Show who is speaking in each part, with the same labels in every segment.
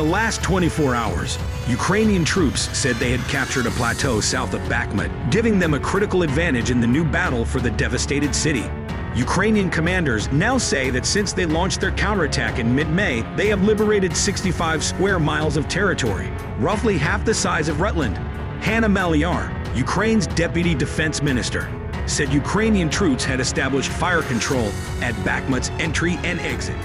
Speaker 1: the last 24 hours, Ukrainian troops said they had captured a plateau south of Bakhmut, giving them a critical advantage in the new battle for the devastated city. Ukrainian commanders now say that since they launched their counterattack in mid-May, they have liberated 65 square miles of territory, roughly half the size of Rutland. Hanna Malyar, Ukraine's deputy defense minister, said Ukrainian troops had established fire control at Bakhmut's entry and exit.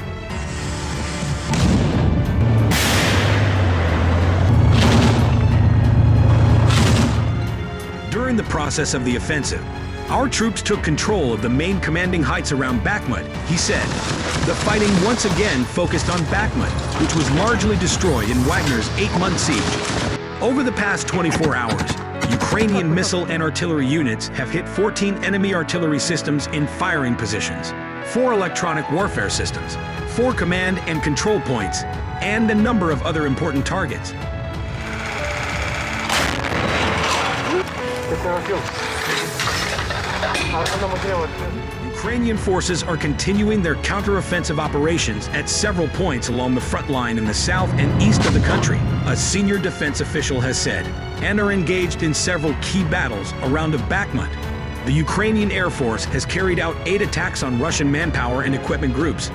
Speaker 1: During the process of the offensive, our troops took control of the main commanding heights around Bakhmut, he said. The fighting once again focused on Bakhmut, which was largely destroyed in Wagner's 8-month siege. Over the past 24 hours, Ukrainian missile and artillery units have hit 14 enemy artillery systems in firing positions, 4 electronic warfare systems, 4 command and control points, and a number of other important targets. Ukrainian forces are continuing their counteroffensive operations at several points along the front line in the south and east of the country, a senior defense official has said, and are engaged in several key battles around Bakhmut. The Ukrainian Air Force has carried out 8 attacks on Russian manpower and equipment groups,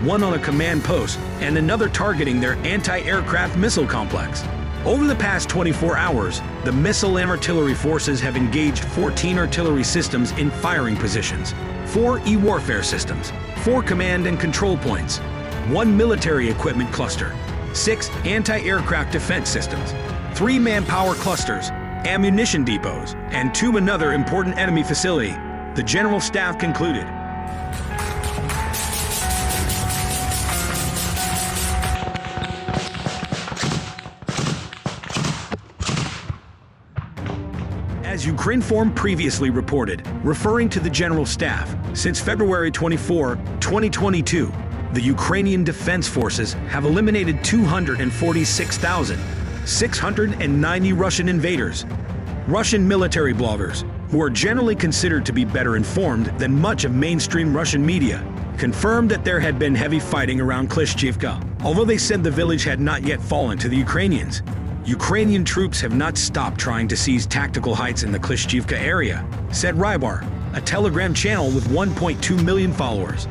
Speaker 1: 1 on a command post and another targeting their anti-aircraft missile complex. Over the past 24 hours, the missile and artillery forces have engaged 14 artillery systems in firing positions, 4 e-warfare systems, 4 command and control points, 1 military equipment cluster, 6 anti-aircraft defense systems, 3 manpower clusters, ammunition depots, and 2 another important enemy facility, the General Staff concluded. As Ukrinform previously reported, referring to the General Staff, since February 24, 2022, the Ukrainian Defense Forces have eliminated 246,690 Russian invaders. Russian military bloggers, who are generally considered to be better informed than much of mainstream Russian media, confirmed that there had been heavy fighting around Klishchivka, although they said the village had not yet fallen to the Ukrainians. Ukrainian troops have not stopped trying to seize tactical heights in the Klishchivka area, said Rybar, a Telegram channel with 1.2 million followers.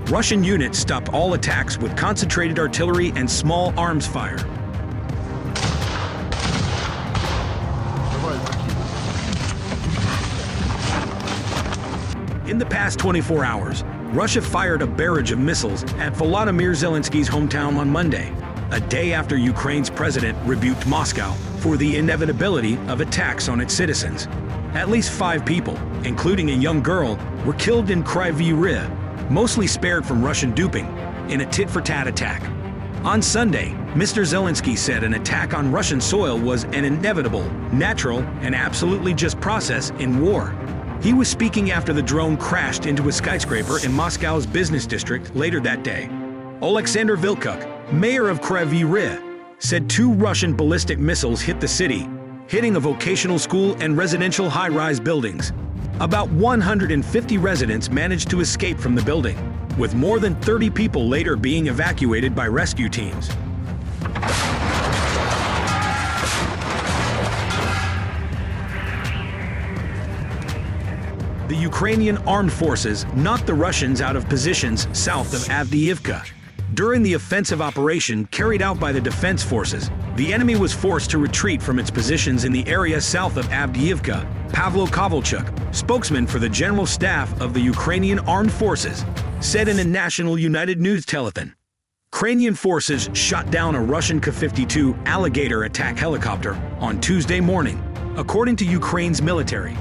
Speaker 1: Russian units stopped all attacks with concentrated artillery and small arms fire. In the past 24 hours, Russia fired a barrage of missiles at Volodymyr Zelensky's hometown on Monday, a day after Ukraine's president rebuked Moscow for the inevitability of attacks on its citizens. At least 5 people, including a young girl, were killed in Kryvyi Rih, mostly spared from Russian duping, in a tit-for-tat attack. On Sunday, Mr. Zelensky said an attack on Russian soil was an inevitable, natural, and absolutely just process in war. He was speaking after the drone crashed into a skyscraper in Moscow's business district later that day. Alexander Vilkuk, mayor of Kryvyi Rih, said 2 Russian ballistic missiles hit the city, hitting a vocational school and residential high-rise buildings. About 150 residents managed to escape from the building, with more than 30 people later being evacuated by rescue teams. The Ukrainian armed forces knocked the Russians out of positions south of Avdiivka. During the offensive operation carried out by the defense forces, the enemy was forced to retreat from its positions in the area south of Avdiivka. Pavlo Kovalchuk, spokesman for the General Staff of the Ukrainian Armed Forces, said in a national United News telethon. Ukrainian forces shot down a Russian Ka-52 Alligator attack helicopter on Tuesday morning, according to Ukraine's military.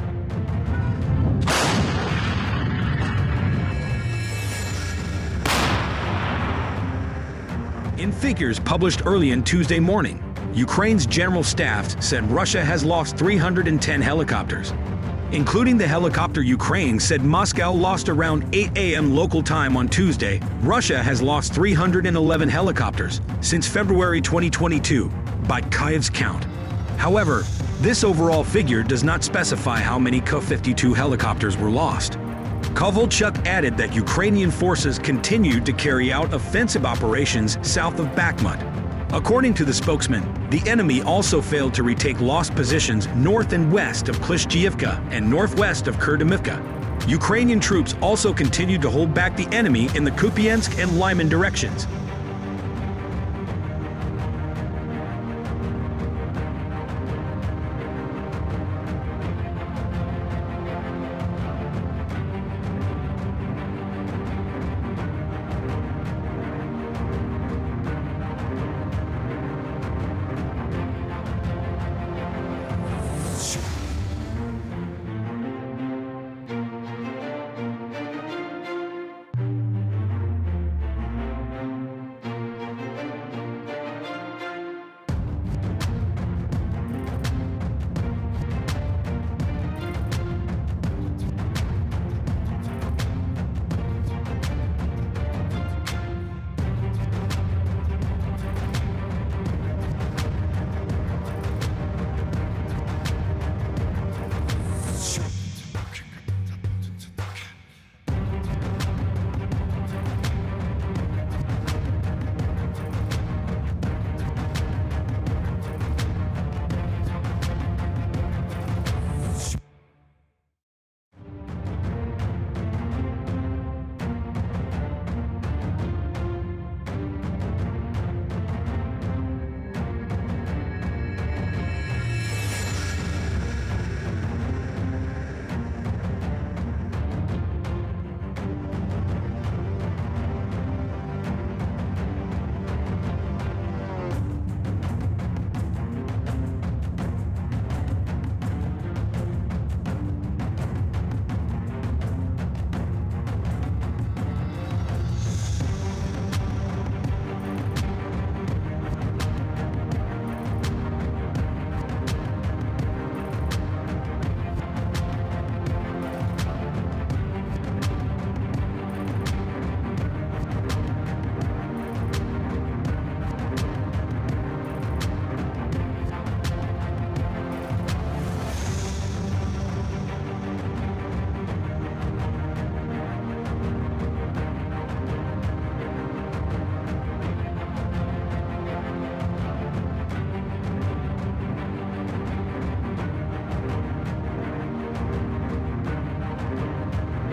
Speaker 1: In figures published early on Tuesday morning, Ukraine's General Staff said Russia has lost 310 helicopters. Including the helicopter Ukraine said Moscow lost around 8 a.m. local time on Tuesday, Russia has lost 311 helicopters since February 2022, by Kyiv's count. However, this overall figure does not specify how many Ka-52 helicopters were lost. Kovalchuk added that Ukrainian forces continued to carry out offensive operations south of Bakhmut. According to the spokesman, the enemy also failed to retake lost positions north and west of Klishchiivka and northwest of Kurdimivka. Ukrainian troops also continued to hold back the enemy in the Kupiansk and Lyman directions.